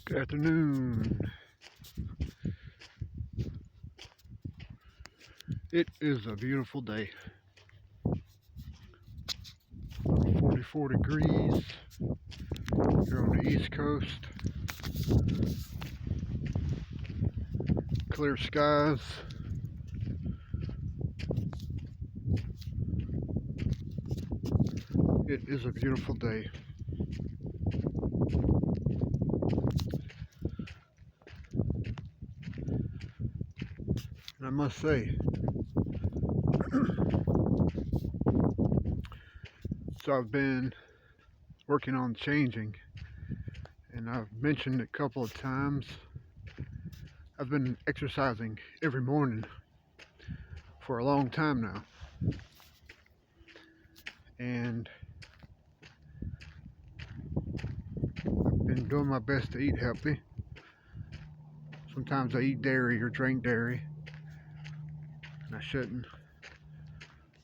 Good afternoon. It is a beautiful day. 44 degrees here on the East Coast. Clear skies. It is a beautiful day. And I must say, so I've been working on changing, and I've mentioned a couple of times, I've been exercising every morning for a long time now. And I've been doing my best to eat healthy. Sometimes I eat dairy or drink dairy, and I shouldn't.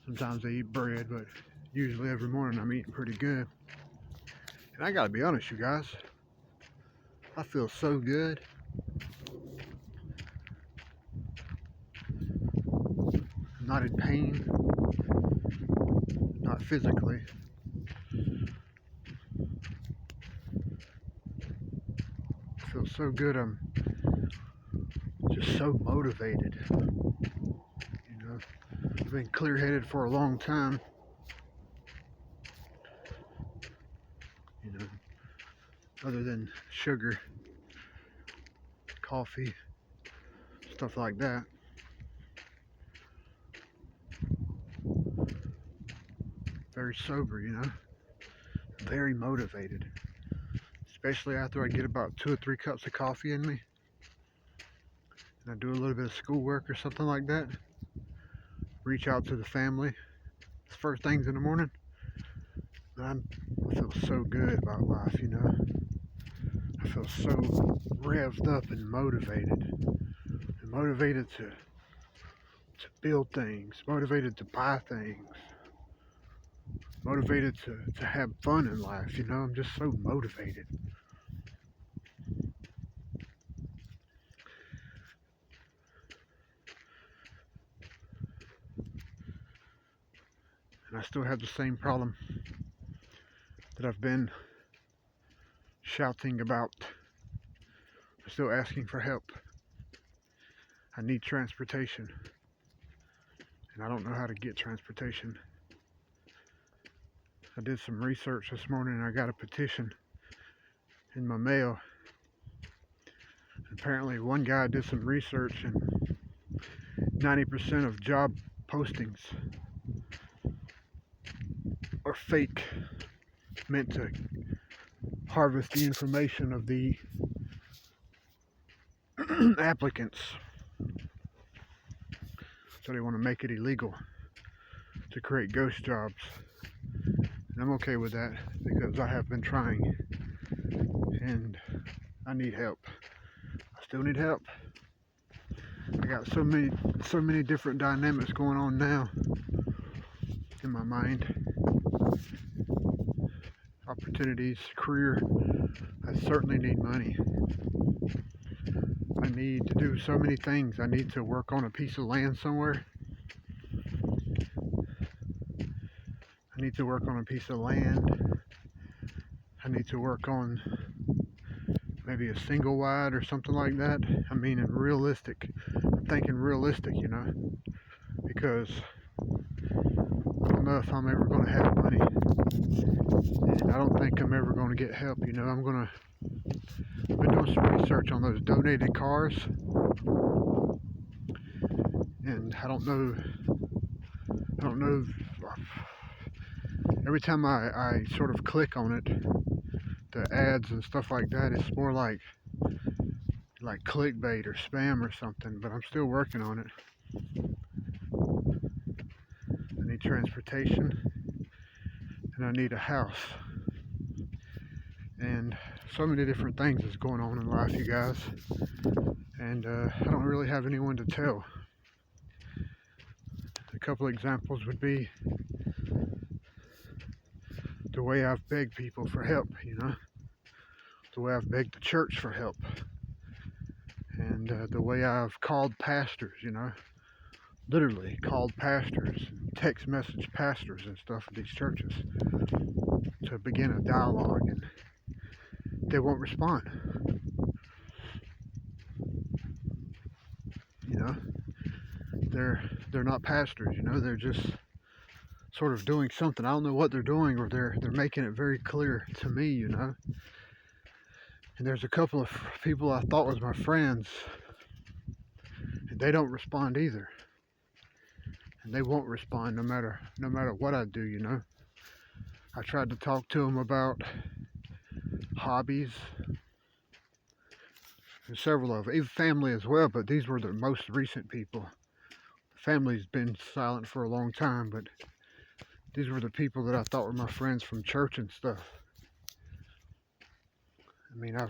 Sometimes I eat bread, but usually every morning I'm eating pretty good. And I gotta be honest, you guys, I feel so good. I'm not in pain, not physically. I feel so good, I'm just so motivated. You know, I've been clear-headed for a long time. You know, other than sugar, coffee, stuff like that. Very sober, you know, very motivated. Especially after I get about 2 or 3 cups of coffee in me. And I do a little bit of schoolwork or something like that. Reach out to the family. It's first things in the morning. I feel so good about life, you know. I feel so revved up and motivated. And motivated to build things, motivated to buy things, motivated to have fun in life, you know. I'm just so motivated. And I still have the same problem that I've been shouting about. I'm still asking for help. I need transportation, and I don't know how to get transportation. I did some research this morning and I got a petition in my mail. Apparently one guy did some research and 90% of job postings are fake, meant to harvest the information of the applicants. So they want to make it illegal to create ghost jobs. And I'm okay with that because I have been trying and I need help. I still need help. I got so many different dynamics going on now in my mind. Opportunities, career. I certainly need money. I need to do so many things. I need to work on a piece of land somewhere. I need to work on a piece of land. I need to work on maybe a single wide or something like that. I mean, realistic. I'm thinking realistic, you know, because I don't know if I'm ever going to have money, and I don't think I'm ever going to get help. You know, I've been doing some research on those donated cars, and I don't know. Every time I sort of click on it, the ads and stuff like that, it's more like clickbait or spam or something. But I'm still working on it. I need transportation, and I need a house. And So many different things is going on in life, you guys, and I don't really have anyone to tell. A couple examples would be the way I've begged people for help, the way I've begged the church for help, and the way I've called pastors, literally called pastors, text message pastors and stuff at these churches to begin a dialogue, and they won't respond. You know, they're not pastors. They're just sort of doing something. I don't know what they're doing, or they're making it very clear to me. And there's a couple of people I thought was my friends, and they don't respond either. And they won't respond no matter what I do. I tried to talk to them about hobbies, and several of them, even family as well, but these were the most recent people. Family's been silent for a long time, but these were the people that I thought were my friends from church and stuff. I mean, I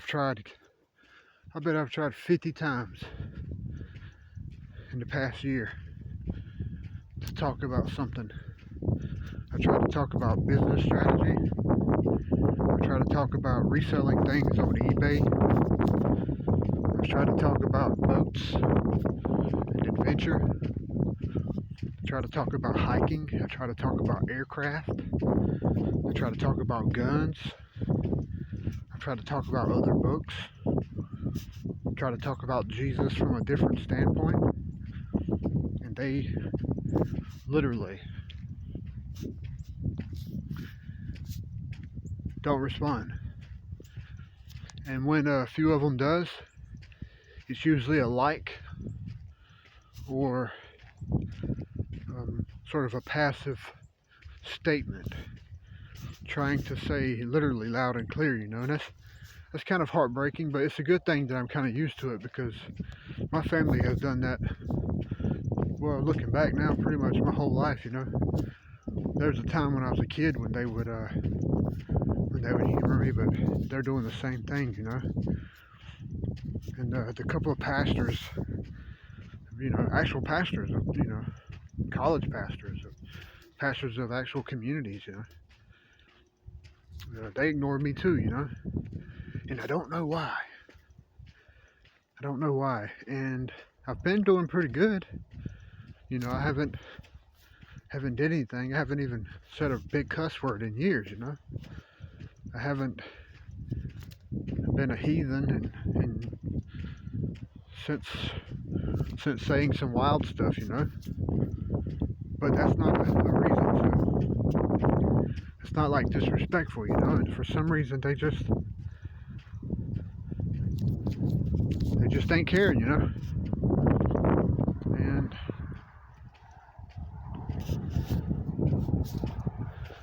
bet I've tried 50 times in the past year to talk about something. I tried to talk about business strategy. I tried to talk about reselling things on eBay. I tried to talk about boats and adventure. I tried to talk about hiking. I tried to talk about aircraft. I tried to talk about guns. I tried to talk about other books. I tried to talk about Jesus from a different standpoint. And they literally don't respond. And when a few of them does, it's usually a like, or sort of a passive statement, trying to say literally loud and clear, and that's kind of heartbreaking, but it's a good thing that I'm kind of used to it, because my family has done that, well, looking back now, pretty much my whole life. There's a time when I was a kid when they would humor me, but they're doing the same thing, and the couple of pastors, actual pastors, college pastors of actual communities, they ignored me too, and I don't know why. And I've been doing pretty good. I haven't did anything. I haven't even said a big cuss word in years, I haven't been a heathen and since saying some wild stuff, but that's not a reason to. It's not like disrespectful, and for some reason they just ain't caring, and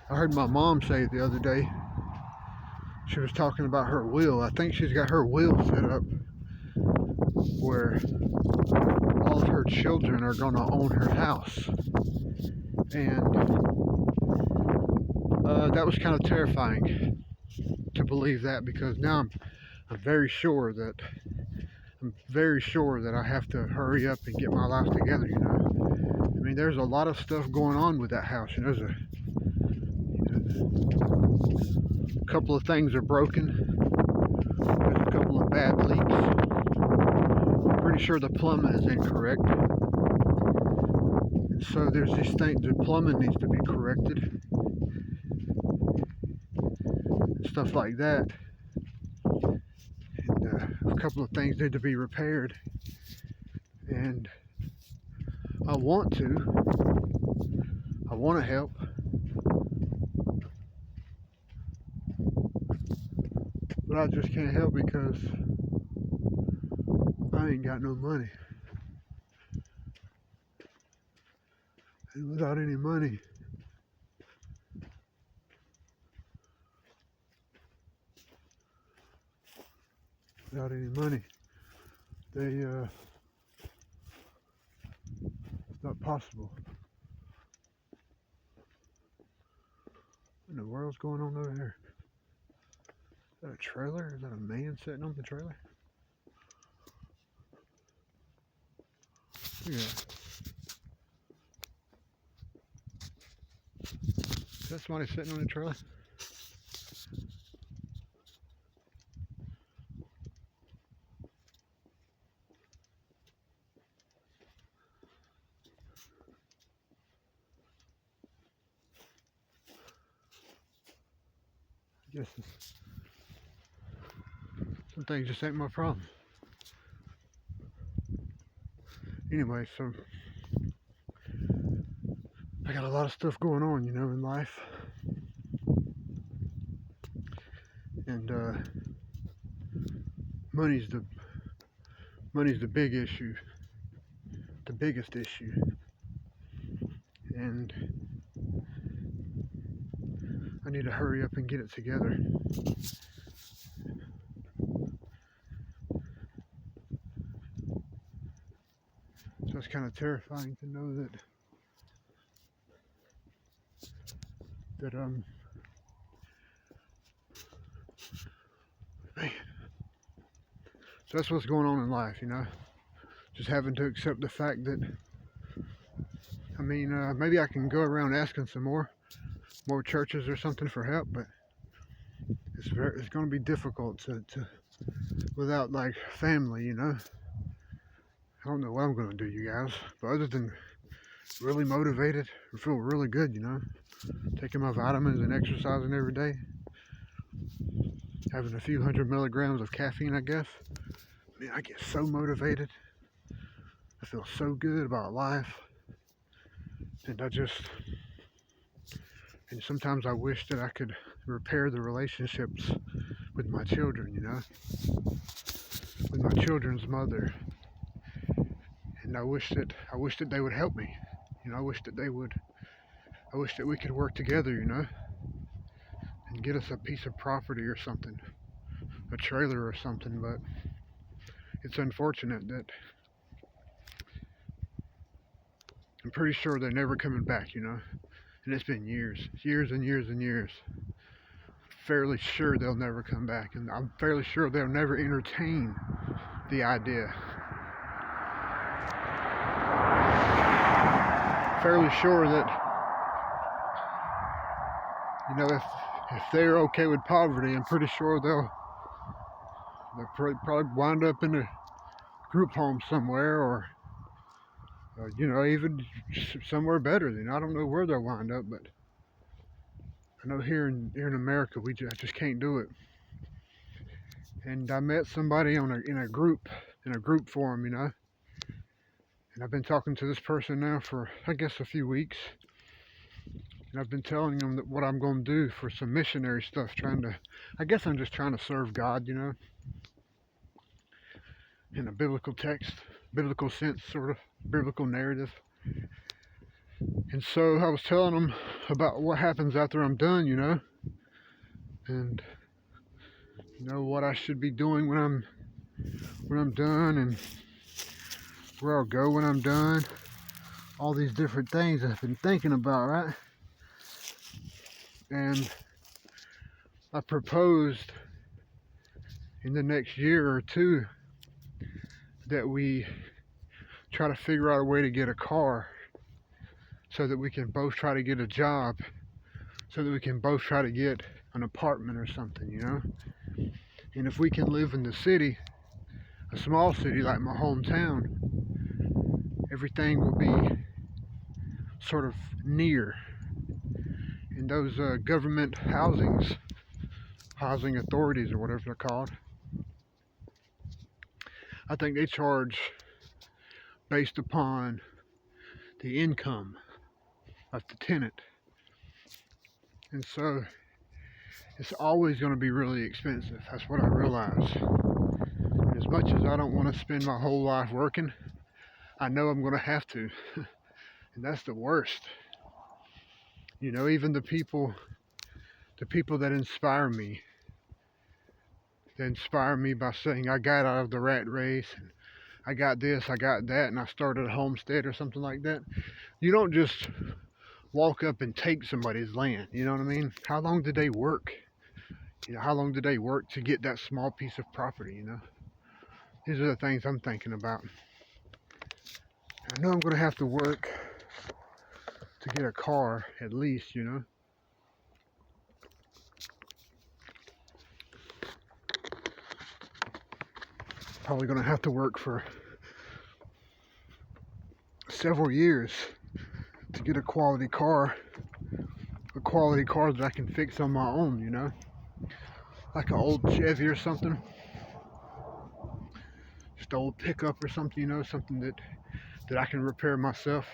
I heard my mom say the other day, she was talking about her will. I think she's got her will set up where all of her children are going to own her house. And that was kind of terrifying to believe that, because now I'm very sure that I have to hurry up and get my life together, I mean, there's a lot of stuff going on with that house. There's a couple of things are broken. There's a couple of bad leaks. I'm pretty sure the plumbing is incorrect. And so there's these things, the plumbing needs to be corrected. Stuff like that. And a couple of things need to be repaired. And I want to help. But I just can't help because I ain't got no money. And without any money, it's not possible. What in the world's going on over here? that a trailer? Is that a man sitting on the trailer? Look at that. Is that somebody sitting on the trailer? I guess some things just ain't my problem. Anyway, so I got a lot of stuff going on, in life. And money's the big issue, the biggest issue. And I need to hurry up and get it together. So it's kind of terrifying to know that man. So that's what's going on in life, just having to accept the fact that maybe I can go around asking some more churches or something for help, but it's going to be difficult to without like family, I don't know what I'm going to do, you guys, but other than really motivated and feel really good, taking my vitamins and exercising every day, having a few 100 milligrams of caffeine, I guess. Man, I get so motivated. I feel so good about life. And sometimes I wish that I could repair the relationships with my children, with my children's mother. And I wish that they would help me. I wish that we could work together, and get us a piece of property or something, a trailer or something, but it's unfortunate that I'm pretty sure they're never coming back, and it's been years and years and years. Fairly sure they'll never come back, and I'm fairly sure they'll never entertain the idea. Fairly sure that, if they're okay with poverty, I'm pretty sure they'll probably wind up in a group home somewhere, or even somewhere better than, I don't know where they'll wind up, but I know here in America I just can't do it. And I met somebody in a group forum, and I've been talking to this person now for I guess a few weeks, and I've been telling them that what I'm going to do for some missionary stuff, I guess I'm just trying to serve God, in a biblical sense, sort of biblical narrative. And so I was telling them about what happens after I'm done, and what I should be doing when I'm done, and where I'll go when I'm done. All these different things I've been thinking about, right? And I proposed in the next year or two that we try to figure out a way to get a car, so that we can both try to get a job, so that we can both try to get an apartment or something, And if we can live in the city, a small city like my hometown, everything will be sort of near. And those government housing authorities, or whatever they're called, I think they charge based upon the income of the tenant. And so it's always going to be really expensive. That's what I realize. And as much as I don't want to spend my whole life working, I know I'm going to have to. And that's the worst. Even the people that inspire me by saying I got out of the rat race, and I got this, I got that, and I started a homestead or something like that. You don't just walk up and take somebody's land, you know what I mean? How long did they work? How long did they work to get that small piece of property? These are the things I'm thinking about. I know I'm going to have to work to get a car at least. Probably going to have to work for several years to get a quality car that I can fix on my own. Like an old Chevy or something, just an old pickup or something, something that I can repair myself.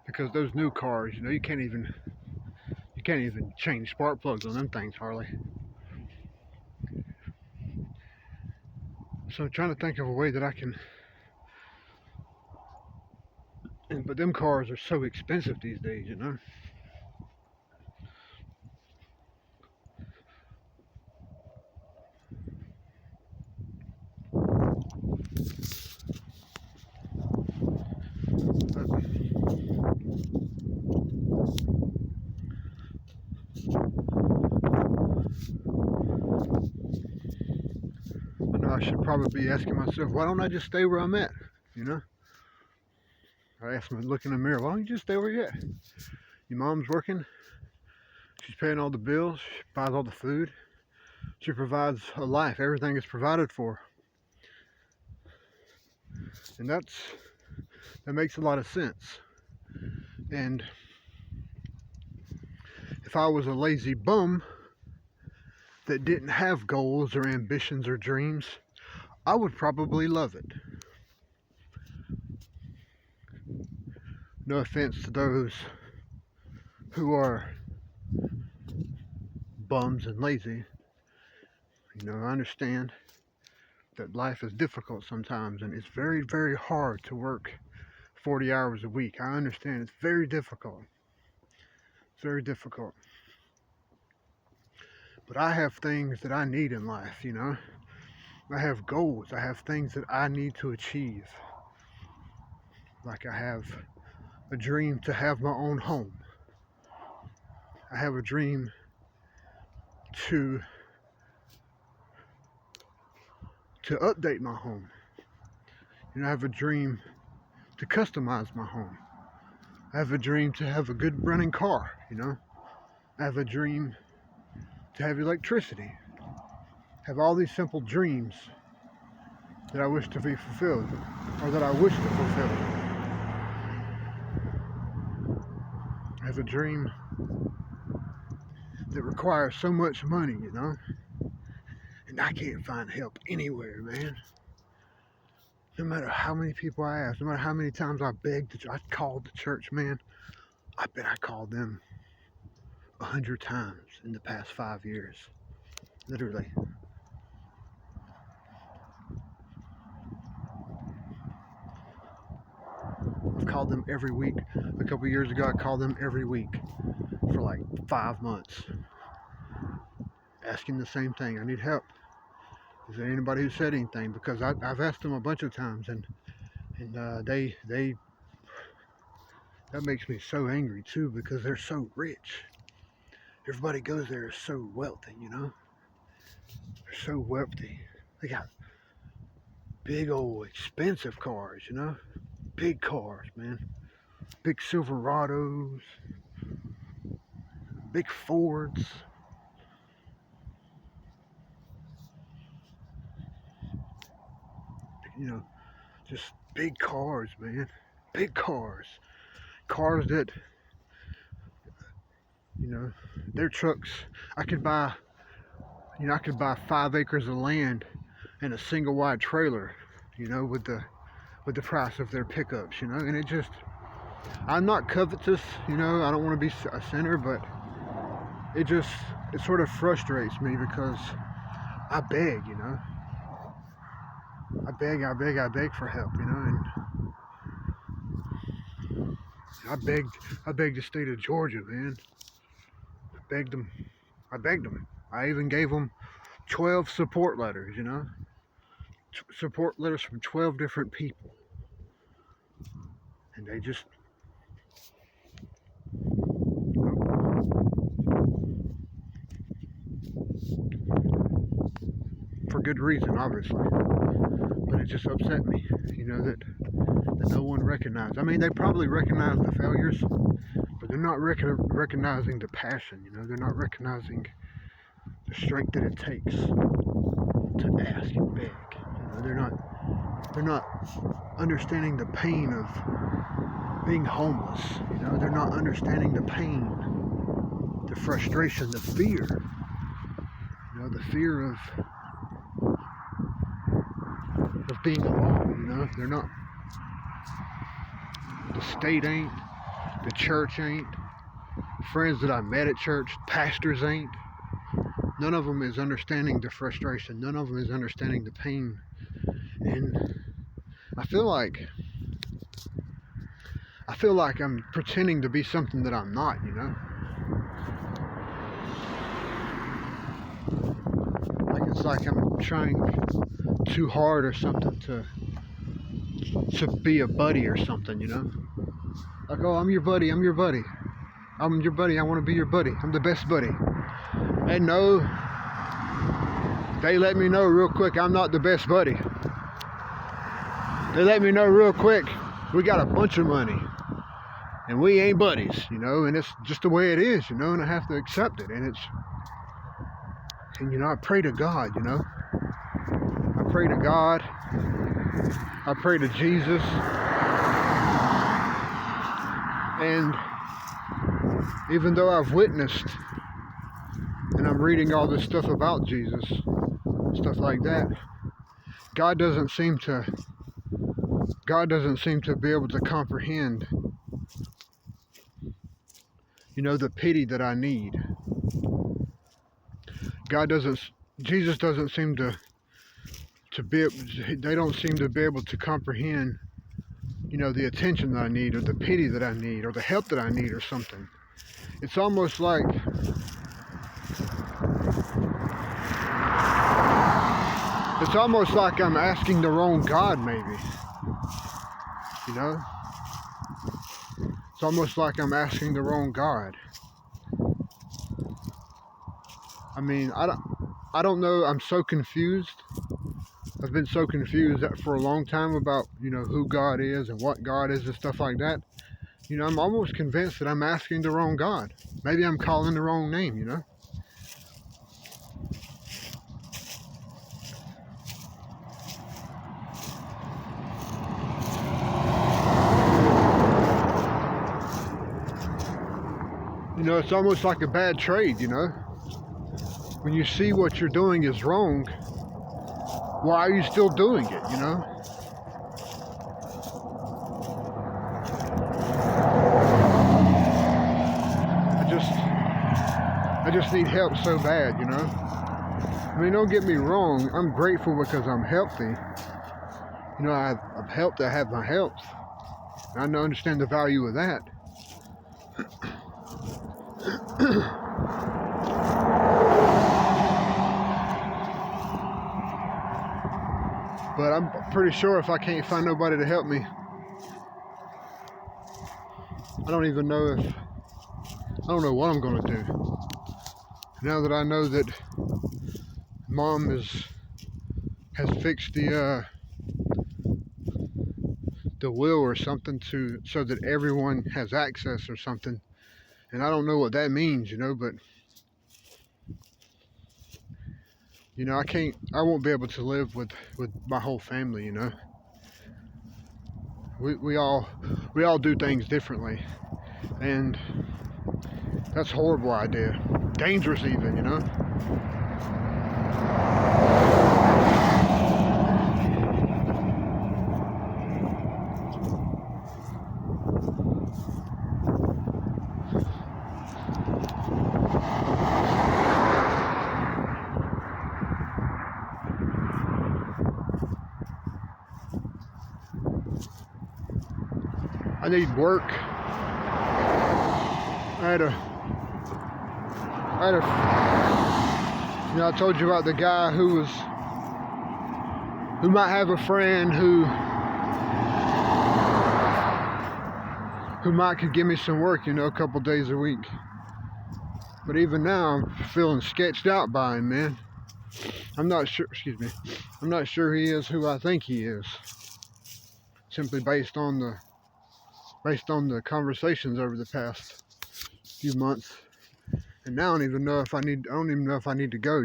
Because those new cars, you can't even change spark plugs on them things hardly. So I'm trying to think of a way that I can. But them cars are so expensive these days. I know I should probably be asking myself, why don't I just stay where I'm at? You know? I ask myself, look in the mirror, why don't you just stay where you're at? Your mom's working, she's paying all the bills, she buys all the food, she provides a life, everything is provided for. And that makes a lot of sense. And if I was a lazy bum that didn't have goals or ambitions or dreams, I would probably love it. No offense to those who are bums and lazy. I understand that life is difficult sometimes and it's very, very hard to work 40 hours a week. I understand it's very difficult. It's very difficult. But I have things that I need in life. I have goals. I have things that I need to achieve. Like I have a dream to have my own home. I have a dream to update my home. I have a dream to customize my home. I have a dream to have a good running car. I have a dream to have electricity. I have all these simple dreams that I wish to be fulfilled, or that I wish to fulfill. I have a dream that requires so much money. And I can't find help anywhere, man. No matter how many people I ask, no matter how many times I begged, I called the church, man. I bet I called them 100 times in the past 5 years. Literally. I've called them every week. A couple years ago, I called them every week for like 5 months. Asking the same thing. I need help. Is there anybody who said anything? Because I've asked them a bunch of times, and they that makes me so angry too, because they're so rich. Everybody goes there is so wealthy. They're so wealthy. They got big old expensive cars. Big cars, man. Big Silverados, big Fords. Just big cars, man. Big cars. Cars that, their trucks. I could buy, I could buy 5 acres of land and a single wide trailer, with the price of their pickups. And it just, I'm not covetous, I don't want to be a sinner, but it sort of frustrates me because I beg. I beg for help. And I begged the state of Georgia, man. Begged them. I begged them. I even gave them 12 support letters. Support letters from 12 different people. And they just, for good reason, obviously. But it just upset me, that no one recognized. I mean, they probably recognize the failures, but they're not recognizing the passion. They're not recognizing the strength that it takes to ask and beg. They're not understanding the pain of being homeless. They're not understanding the pain, the frustration, the fear. The fear of being alone. They're not. The state ain't. The church ain't. Friends that I met at church, pastors ain't. None of them is understanding the frustration. None of them is understanding the pain. And I feel like I'm pretending to be something that I'm not, Like it's like I'm trying too hard or something to be a buddy or something, Like, oh, I'm your buddy, I'm your buddy. I'm your buddy, I want to be your buddy. I'm the best buddy. And no, they let me know real quick I'm not the best buddy. They let me know real quick we got a bunch of money and we ain't buddies, and it's just the way it is, and I have to accept it. And I pray to God, I pray to God, I pray to Jesus, and even though I've witnessed and I'm reading all this stuff about Jesus, stuff like that, God doesn't seem to be able to comprehend, the pity that I need. Jesus doesn't seem to be, they don't seem to be able to comprehend, the attention that I need, or the pity that I need, or the help that I need, or something. It's almost like I'm asking the wrong God, maybe. It's almost like I'm asking the wrong God. I mean, I don't know. I'm so confused. I've been so confused for a long time about, who God is and what God is and stuff like that. I'm almost convinced that I'm asking the wrong God. Maybe I'm calling the wrong name, It's almost like a bad trade, When you see what you're doing is wrong, why are you still doing it, I just need help so bad, I mean, don't get me wrong, I'm grateful because I'm healthy. I'm helped, I have my health. I understand the value of that. But I'm pretty sure if I can't find nobody to help me, I don't know what I'm going to do. Now that I know that Mom has fixed the will or something so that everyone has access or something, and I don't know what that means, but I won't be able to live with my whole family, We all do things differently, and that's a horrible idea. Dangerous even, I need work. I told you about the guy who might have a friend who might could give me some work, a couple days a week. But even now, I'm feeling sketched out by him, man. I'm not sure, excuse me, I'm not sure he is who I think he is, simply based on the conversations over the past few months. And now I don't even know if I need to go,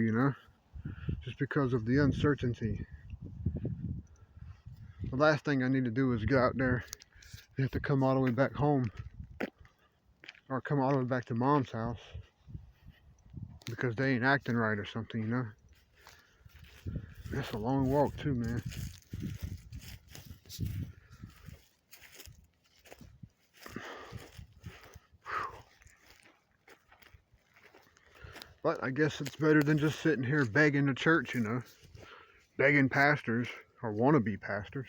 just because of the uncertainty. The last thing I need to do is get out there and have to come all the way back home or come all the way back to mom's house because they ain't acting right or something. That's a long walk too, man. But I guess it's better than just sitting here begging the church, begging pastors or wannabe pastors.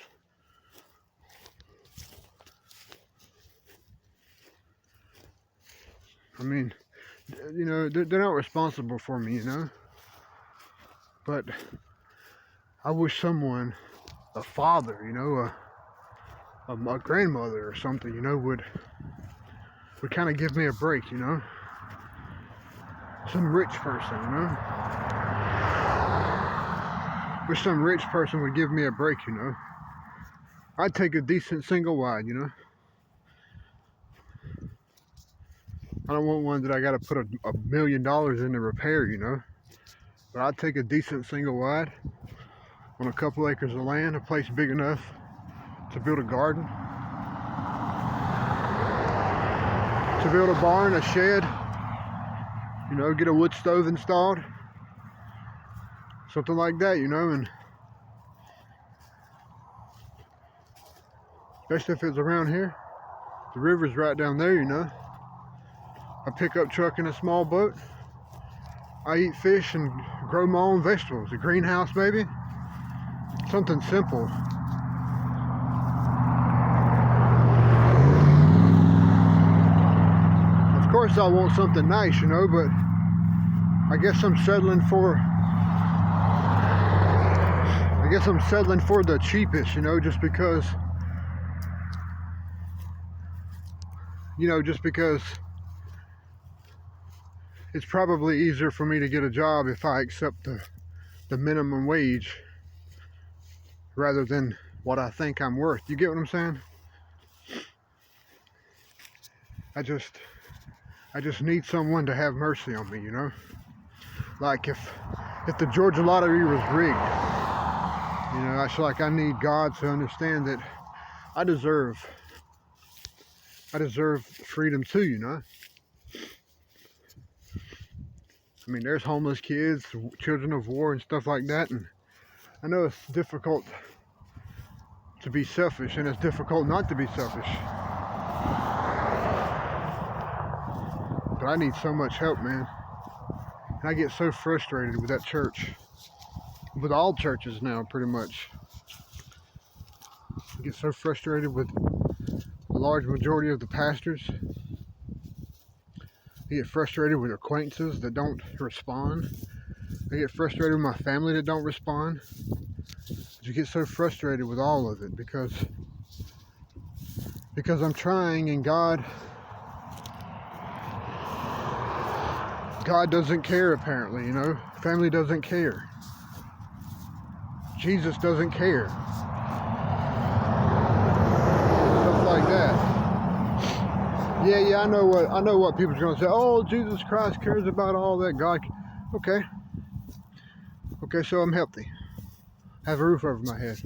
I mean, they're not responsible for me, but I wish someone, a father, a grandmother or something, would kind of give me a break, some rich person, wish some rich person would give me a break, I'd take a decent single wide, I don't want one that I got to put $1 million in to repair, but I'd take a decent single wide on a couple acres of land, a place big enough to build a garden, to build a barn, a shed, get a wood stove installed, something like that, and especially if it's around here. The river's right down there, A pickup truck and a small boat. I eat fish and grow my own vegetables. A greenhouse maybe. Something simple. Of course I want something nice, but I guess I'm settling for the cheapest, just because it's probably easier for me to get a job if I accept the minimum wage rather than what I think I'm worth. You get what I'm saying? I just need someone to have mercy on me, Like if the Georgia lottery was rigged, I feel like I need God to understand that I deserve freedom too, I mean, there's homeless kids, children of war and stuff like that, and I know it's difficult to be selfish and it's difficult not to be selfish. But I need so much help, man. And I get so frustrated with that church. With all churches now, pretty much. I get so frustrated with the large majority of the pastors. I get frustrated with acquaintances that don't respond. I get frustrated with my family that don't respond. You get so frustrated with all of it because I'm trying and God doesn't care apparently, Family doesn't care. Jesus doesn't care. Stuff like that. Yeah, I know what people's gonna say. Oh, Jesus Christ cares about all that. God, okay, so I'm healthy. Have a roof over my head.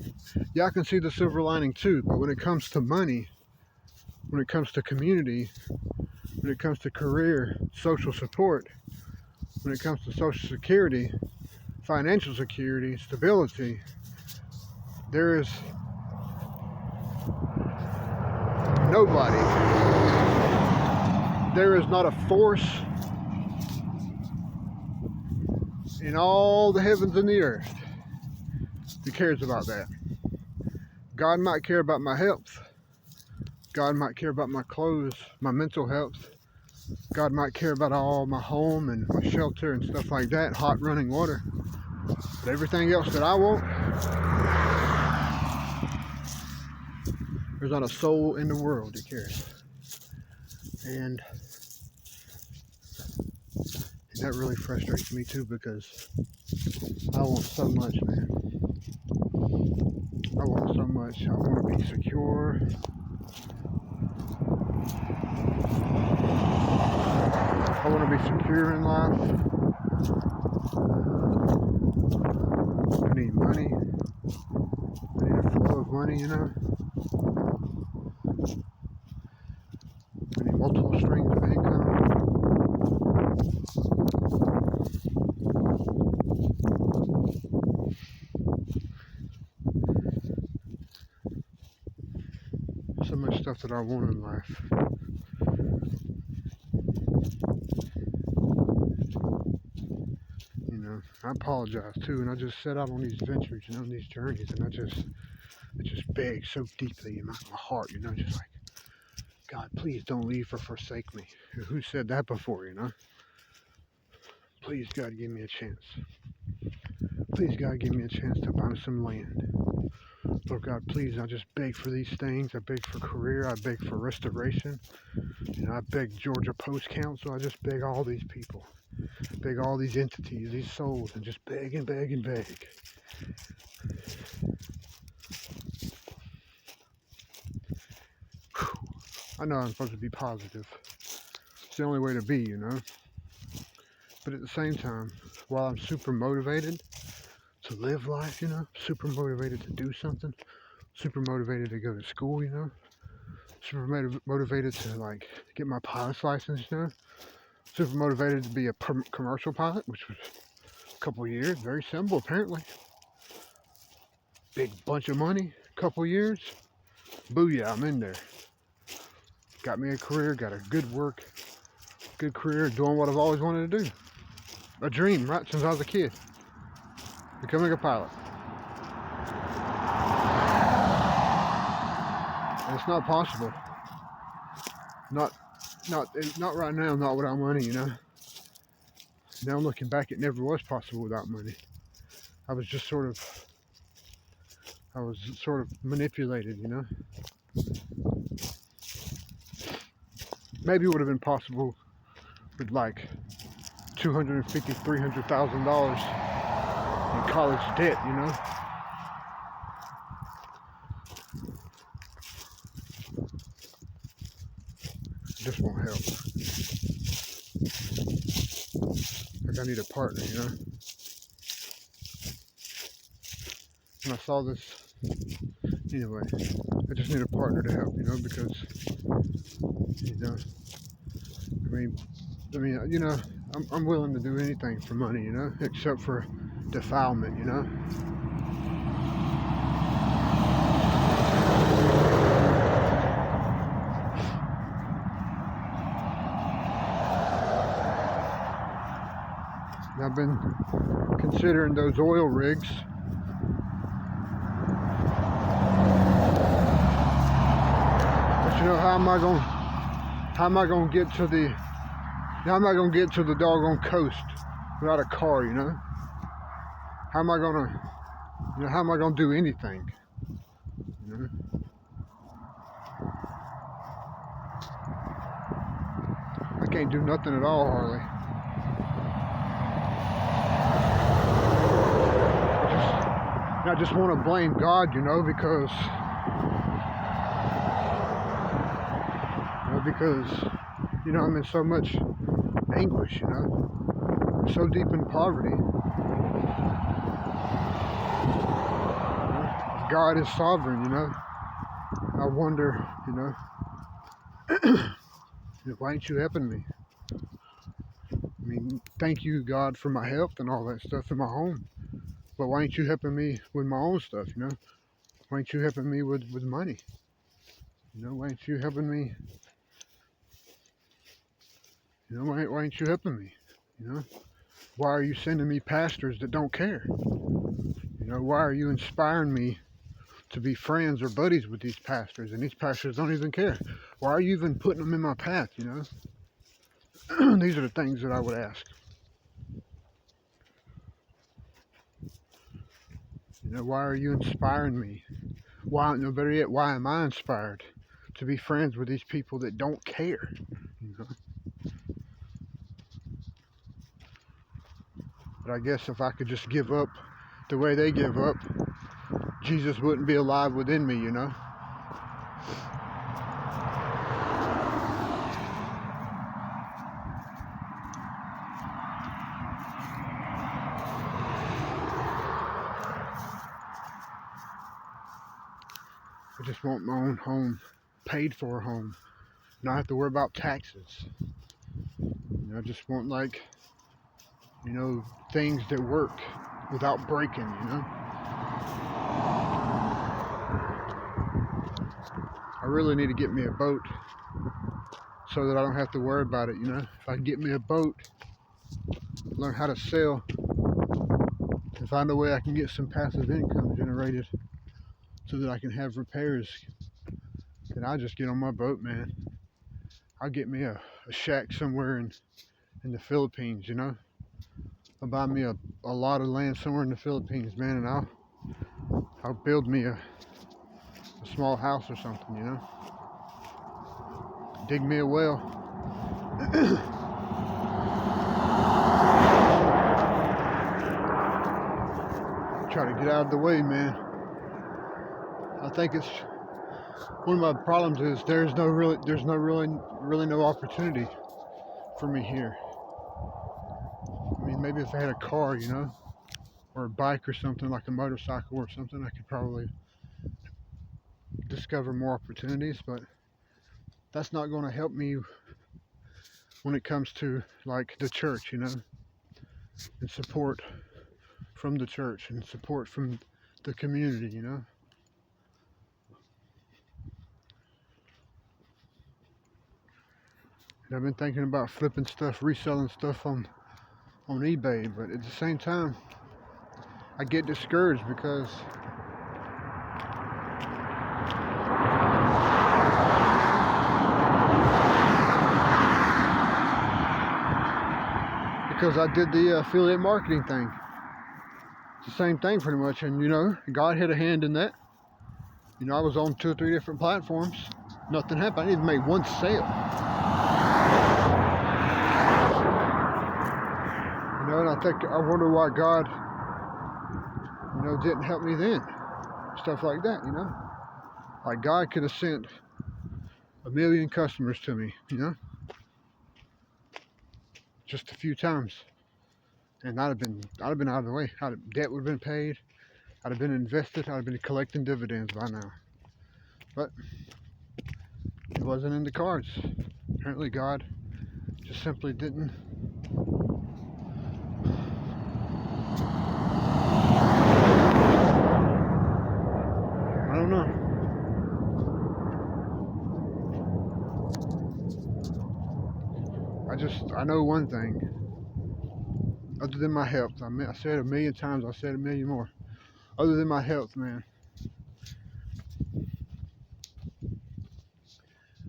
Yeah, I can see the silver lining too, but when it comes to money, when it comes to community, when it comes to career, social support, when it comes to social security, financial security, stability, there is nobody. There is not a force in all the heavens and the earth that cares about that. God might care about my health. God might care about my clothes, my mental health. God might care about all my home and my shelter and stuff like that, hot running water. But everything else that I want, there's not a soul in the world that cares. And that really frustrates me too, because I want so much, man. I want so much. I want to be secure. I want to be secure in life. I need money. I need a flow of money, you know. I need multiple streams of income. So much stuff that I want in life. You know, I apologize too, and I just set out on these ventures, you know, on these journeys, and I just beg so deeply in my heart, you know, just like, God, please don't leave or forsake me. Who said that before, you know? Please, God, give me a chance. Please, God, give me a chance to buy some land. Lord God, please, I just beg for these things. I beg for career. I beg for restoration. You know, I beg Georgia Post Council. I just beg all these people. Beg all these entities, these souls, and just beg and beg and beg. Whew. I know I'm supposed to be positive. It's the only way to be, you know. But at the same time, while I'm super motivated to live life, you know, super motivated to do something, super motivated to go to school, you know, super motivated to like get my pilot's license, you know, super motivated to be a commercial pilot, which was a couple of years, very simple apparently. Big bunch of money, couple of years, booyah, I'm in there. Got me a career, got a good career, doing what I've always wanted to do. A dream, right, since I was a kid, becoming a pilot. And it's not possible. Not right now, not without money, you know. Now looking back, it never was possible without money. I was sort of manipulated, you know. Maybe it would have been possible with like $250,000, $300,000 in college debt, you know. It just won't help. Like I need a partner, you know. When I saw this, anyway, I just need a partner to help, you know, because, you know, I mean, you know, I'm willing to do anything for money, you know, except for defilement, you know. And I've been considering those oil rigs. But you know, how am I gonna get to the doggone coast without a car, you know? How am I gonna do anything? You know? I can't do nothing at all, hardly. I just want to blame God, you know, because you know, I'm in so much anguish, you know, I'm so deep in poverty. God is sovereign, you know. I wonder, you know, why ain't you helping me? I mean, thank you, God, for my health and all that stuff in my home. But why ain't you helping me with my own stuff, you know? Why ain't you helping me with money? You know, why ain't you helping me? You know, why ain't you helping me? You know? Why are you sending me pastors that don't care? You know, why are you inspiring me to be friends or buddies with these pastors, and these pastors don't even care? Why are you even putting them in my path, you know? These are the things that I would ask. You know, why are you inspiring me? Why, no, better yet, why am I inspired to be friends with these people that don't care? You know? But I guess if I could just give up the way they give up, Jesus wouldn't be alive within me, you know? I just want my own home, paid for home. Not have to worry about taxes. You know, I just want, like, you know, things that work without breaking, you know? I really need to get me a boat so that I don't have to worry about it, you know? If I can get me a boat, learn how to sail, and find a way I can get some passive income generated so that I can have repairs, then I'll just get on my boat, man. I'll get me a shack somewhere in the Philippines, you know? I'll buy me a lot of land somewhere in the Philippines, man, and I'll build me a small house or something, you know? Dig me a well. Try to get out of the way, man. I think it's one of my problems is there's no opportunity for me here. I mean, maybe if I had a car, you know, or a bike or something, like a motorcycle or something, I could probably discover more opportunities, but that's not going to help me when it comes to, like, the church, you know, and support from the church and support from the community, you know. And I've been thinking about flipping stuff, reselling stuff on eBay, but at the same time, I get discouraged because I did the affiliate marketing thing. It's the same thing pretty much, and you know, God had a hand in that. You know, I was on 2 or 3 different platforms. Nothing happened. I didn't even make one sale. You know, and I wonder why God, you know, didn't help me then. Stuff like that, you know. Like, God could have sent 1 million customers to me, you know, just a few times, and I'd have been out of the way. Debt would have been paid. I'd have been invested. I'd have been collecting dividends by now. But it wasn't in the cards. Apparently, God just simply didn't. I don't know. I know one thing. Other than my health, I said it 1 million times, I said 1 million more. Other than my health, man,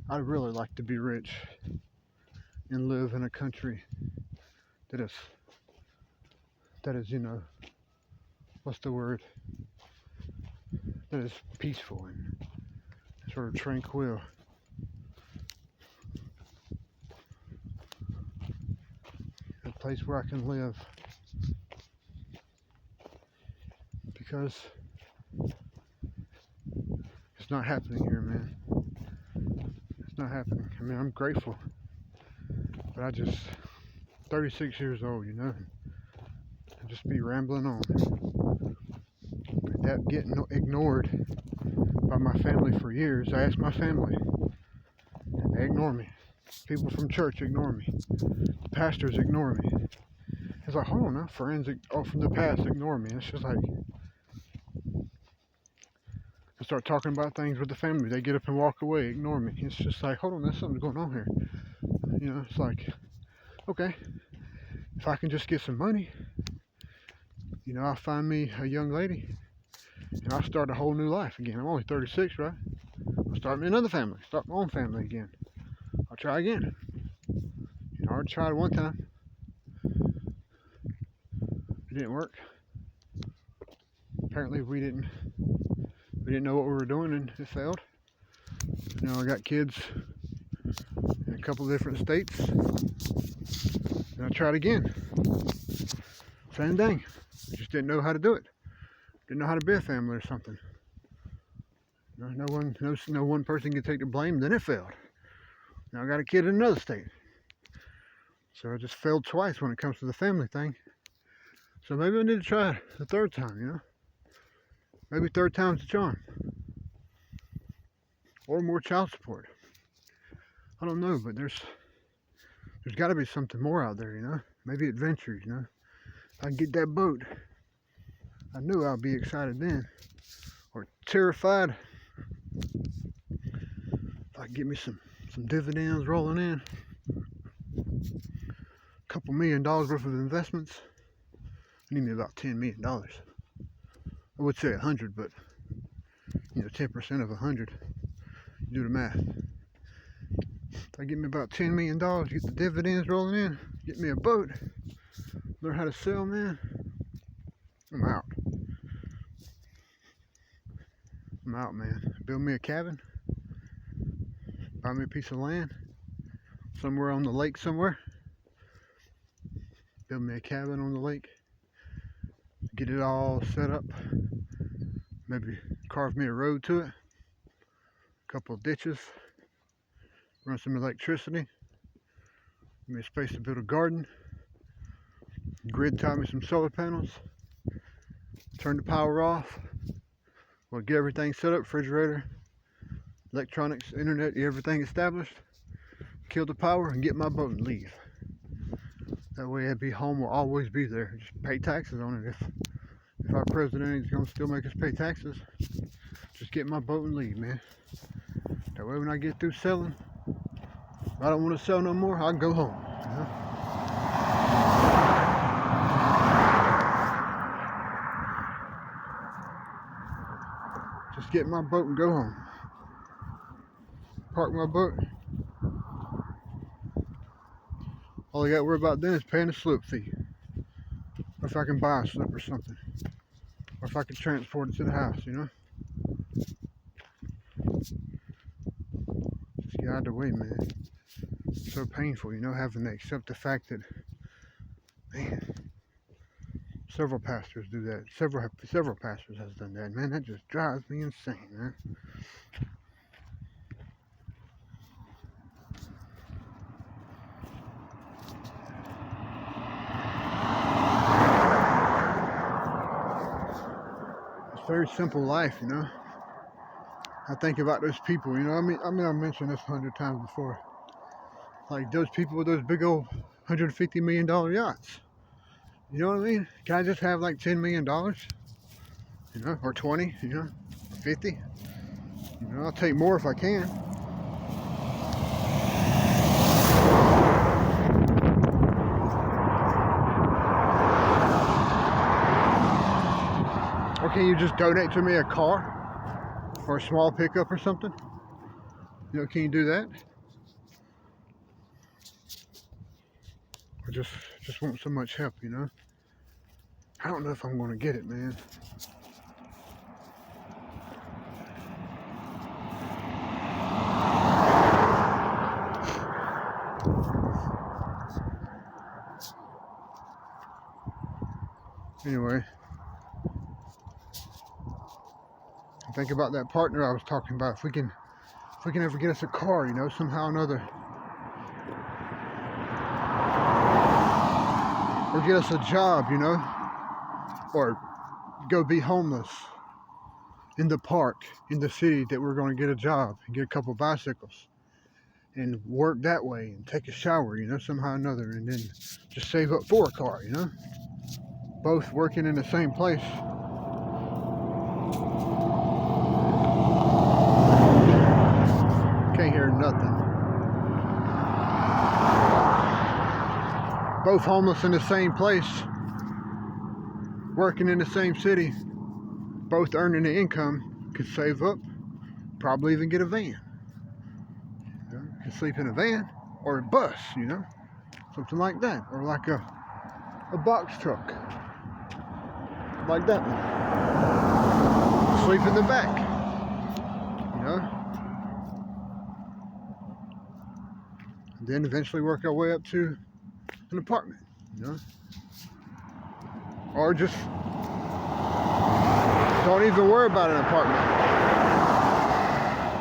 I'd really like to be rich and live in a country that is, you know, what's the word? That is peaceful and sort of tranquil. A place where I can live. Because it's not happening here, man. It's not happening. I mean, I'm grateful. But 36 years old, you know. I just be rambling on. That getting ignored by my family for years. I asked my family, and they ignore me. People from church ignore me. The pastors ignore me. It's like, hold on now, friends from the past ignore me. It's just like, I start talking about things with the family. They get up and walk away, ignore me. It's just like, hold on, there's something going on here. You know, it's like, okay, if I can just get some money, you know, I'll find me a young lady and I'll start a whole new life again. I'm only 36, right? I'll start me another family, start my own family again. I'll try again. You know, I tried one time. It didn't work. Apparently we didn't know what we were doing and it failed. You know, I got kids in a couple of different states and I tried again. Same thing. Just didn't know how to do it. Didn't know how to be a family or something. No one person can take the blame. Then it failed. Now I got a kid in another state. So I just failed twice when it comes to the family thing. So maybe I need to try it the third time, you know? Maybe third time's the charm. Or more child support. I don't know, but there's got to be something more out there, you know? Maybe adventures, you know? If I can get that boat, I knew I'd be excited then. Or terrified. If I can get me some dividends rolling in. A couple $1 million worth of investments. I need me about $10 million. I would say 100, but you know, 10% of 100. Do the math. If I get me about $10 million, get the dividends rolling in, get me a boat, learn how to sail, man, I'm out. I'm out, man. Build me a cabin, buy me a piece of land, somewhere on the lake somewhere. Build me a cabin on the lake, get it all set up, maybe carve me a road to it, a couple of ditches, run some electricity, give me a space to build a garden, grid tie me some solar panels, turn the power off, well, get everything set up, refrigerator, electronics, internet, everything established, kill the power and get my boat and leave. That way I'd be home, will always be there. Just pay taxes on it. If our president is gonna still make us pay taxes, just get my boat and leave, man. That way when I get through selling, if I don't want to sell no more, I can go home, you know? Just get my boat and go home. Park my boat. All I got to worry about then is paying a slip fee. Or if I can buy a slip or something. Or if I can transport it to the house, you know? Just get out of the way, man. It's so painful, you know, having to accept the fact that, man, several pastors do that. Several pastors has done that, man. That just drives me insane, man. Very simple life, you know. I think about those people, you know. I mean, I mentioned this 100 times before. Like those people with those big old $150 million yachts. You know what I mean? Can I just have like $10 million? You know, or 20, you know, 50. You know, I'll take more if I can. Or can you just donate to me a car? Or a small pickup or something? You know, can you do that? I just want so much help, you know? I don't know if I'm gonna get it, man. Anyway, think about that partner I was talking about. If we can ever get us a car, you know, somehow or another, or get us a job, you know, or go be homeless in the park in the city that we're going to get a job and get a couple bicycles and work that way and take a shower, you know, somehow or another, and then just save up for a car, you know, both working in the same place. Can't hear nothing. Both homeless in the same place, working in the same city, both earning an income, could save up, probably even get a van. You know, could sleep in a van or a bus, you know, something like that, or like a box truck, like that one. Sleep in the back, you know. And then eventually work our way up to an apartment, you know. Or just don't even worry about an apartment.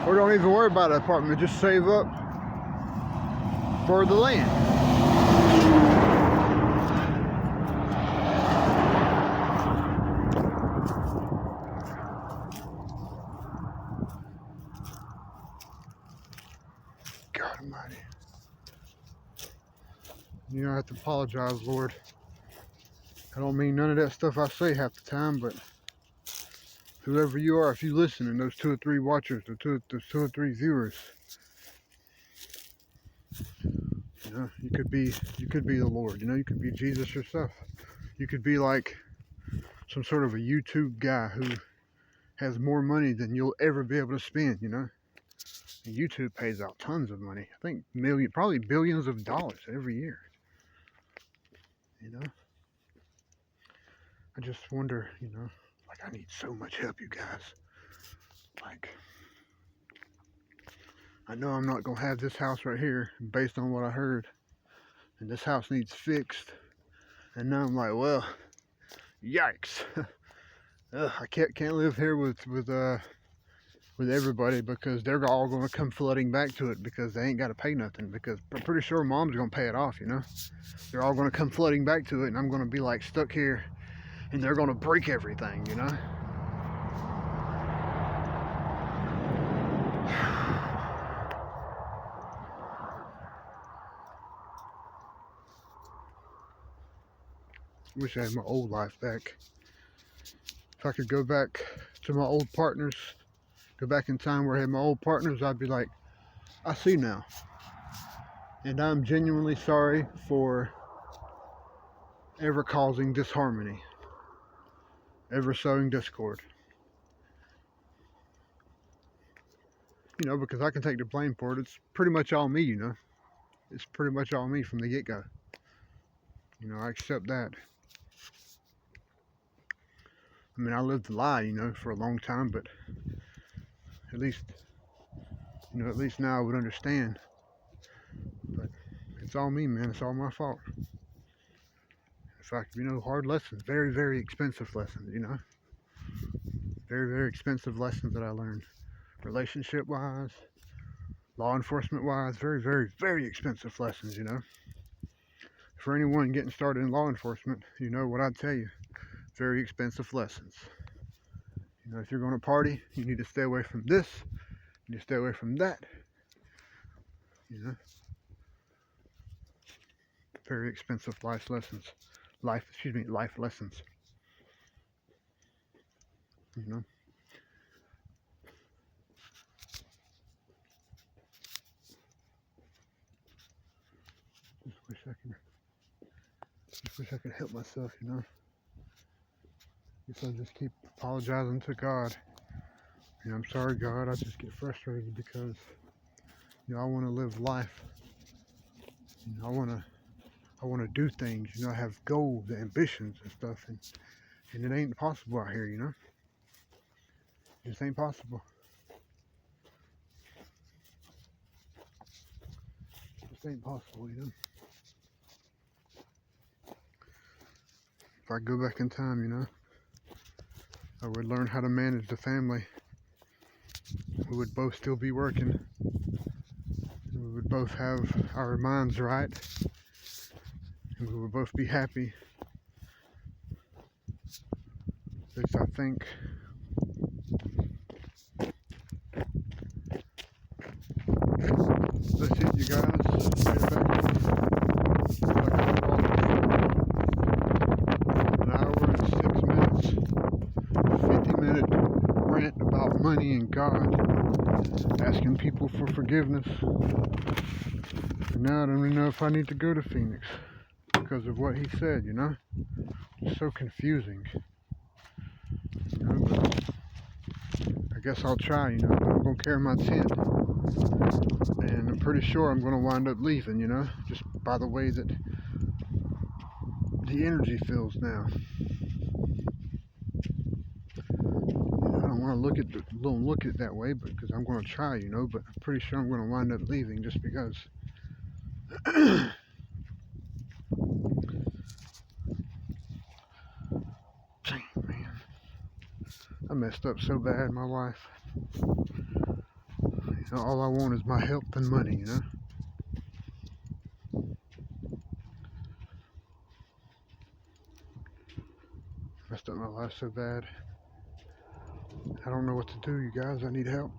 Or don't even worry about an apartment. Just save up for the land. God Almighty. You know, I have to apologize, Lord. I don't mean none of that stuff I say half the time, but whoever you are, if you listen, and those 2 or 3 watchers, those 2 or 3 viewers, you know, you could be the Lord. You know, you could be Jesus yourself. You could be like some sort of a YouTube guy who has more money than you'll ever be able to spend. You know, and YouTube pays out tons of money. I think probably billions of dollars every year. You know, I just wonder. You know, like I need so much help, you guys. Like, I know I'm not gonna have this house right here based on what I heard, and this house needs fixed. And now I'm like, well, yikes. I can't live here with everybody because they're all gonna come flooding back to it because they ain't gotta pay nothing, because I'm pretty sure mom's gonna pay it off, you know. They're all gonna come flooding back to it, and I'm gonna be like stuck here, and they're gonna break everything, you know. Wish I had my old life back. If I could go back to my old partners, go back in time where I had my old partners, I'd be like, I see now. And I'm genuinely sorry for ever causing disharmony, ever sowing discord. You know, because I can take the blame for it. It's pretty much all me, you know. It's pretty much all me from the get-go. You know, I accept that. I mean, I lived a lie, you know, for a long time, but at least, you know, at least now I would understand. But it's all me, man. It's all my fault. It's like, you know, hard lessons, very, very expensive lessons, you know. Very, very expensive lessons that I learned. Relationship-wise, law enforcement-wise, very, very, very expensive lessons, you know. For anyone getting started in law enforcement, you know what I'd tell you. Very expensive lessons. You know, if you're going to party, you need to stay away from this. You need to stay away from that. You know, very expensive life lessons. Life lessons. You know. Just wish I could help myself, you know. Guess I just keep apologizing to God. You know, I'm sorry, God. I just get frustrated because, you know, I want to live life. You know, I want to do things. You know, I have goals, ambitions, and stuff, and it ain't possible out here. You know, it just ain't possible. It just ain't possible. You know. If I go back in time, you know, I would learn how to manage the family. We would both still be working. We would both have our minds right. And we would both be happy. At least I think. That's it, you guys. Get back. An hour and 6 minutes. 50-minute rant about money and God. Asking people for forgiveness. And now I don't even know if I need to go to Phoenix because of what he said, you know? It's so confusing. You know, but I guess I'll try, you know. I'm going to carry my tent. And I'm pretty sure I'm going to wind up leaving, you know? Just by the way that the energy feels now. I don't want to look at it that way, but because I'm going to try, you know, but I'm pretty sure I'm going to wind up leaving just because messed up so bad in my life. You know, all I want is my health and money, you know. Messed up my life so bad. I don't know what to do, you guys. I need help.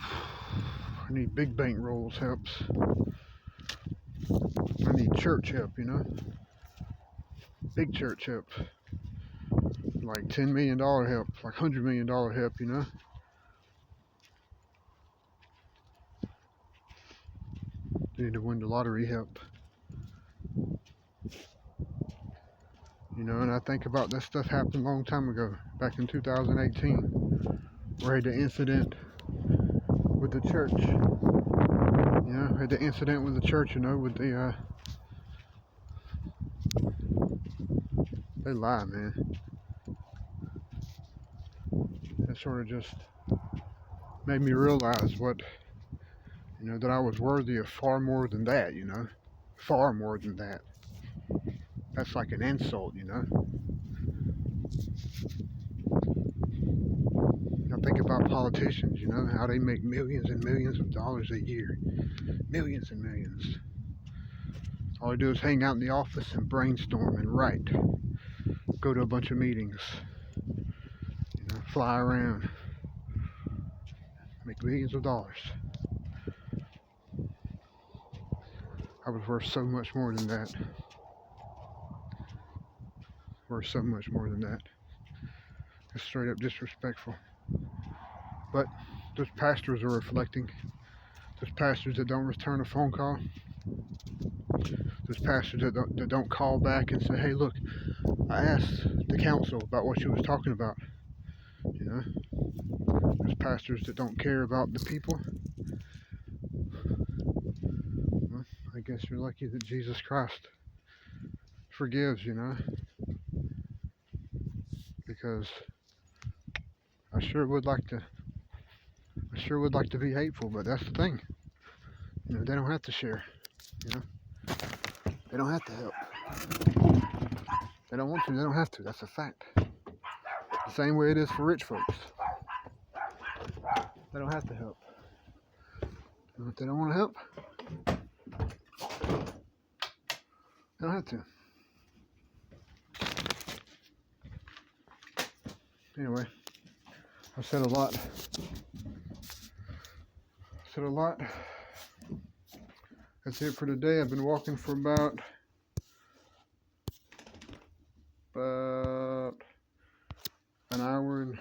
I need big bankrolls helps. I need church help, you know. Big church help. Like $10 million help, like $100 million help, you know. I need to win the lottery help. You know, and I think about that stuff happened a long time ago, back in 2018, where I had the incident with the church. You know, had the incident with the church, you know, with the, they lie, man. That sort of just made me realize what, you know, that I was worthy of far more than that, you know. Far more than that. That's like an insult, you know. I think about politicians, you know, how they make millions and millions of dollars a year. Millions and millions. All they do is hang out in the office and brainstorm and write. Go to a bunch of meetings. You know, fly around. Make millions of dollars. I was worth so much more than that. Worth so much more than that. It's straight up disrespectful. But those pastors are reflecting. Those pastors that don't return a phone call. Those pastors that don't call back and say, hey, look, I asked the council about what you was talking about. You know? Those pastors that don't care about the people. Well, I guess you're lucky that Jesus Christ forgives, you know? Because I sure would like to be hateful, but that's the thing. You know, they don't have to share, you know? They don't have to help. They don't want to, they don't have to. That's a fact. The same way it is for rich folks. They don't have to help. And if they don't want to help, they don't have to. Anyway, I've said a lot. That's it for today. I've been walking for about an hour and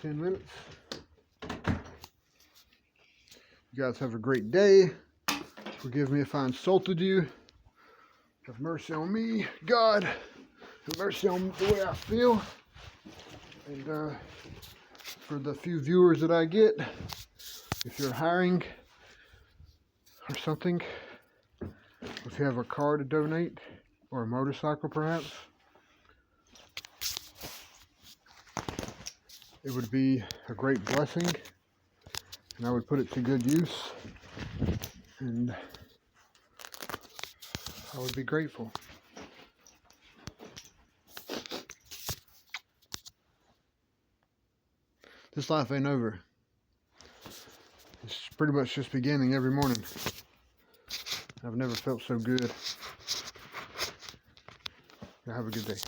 10 minutes. You guys have a great day. Forgive me if I insulted you. Have mercy on me, God. Have mercy on the way I feel. And for the few viewers that I get, if you're hiring or something, if you have a car to donate or a motorcycle perhaps, it would be a great blessing and I would put it to good use and I would be grateful. This life ain't over. It's pretty much just beginning every morning. I've never felt so good. Have a good day.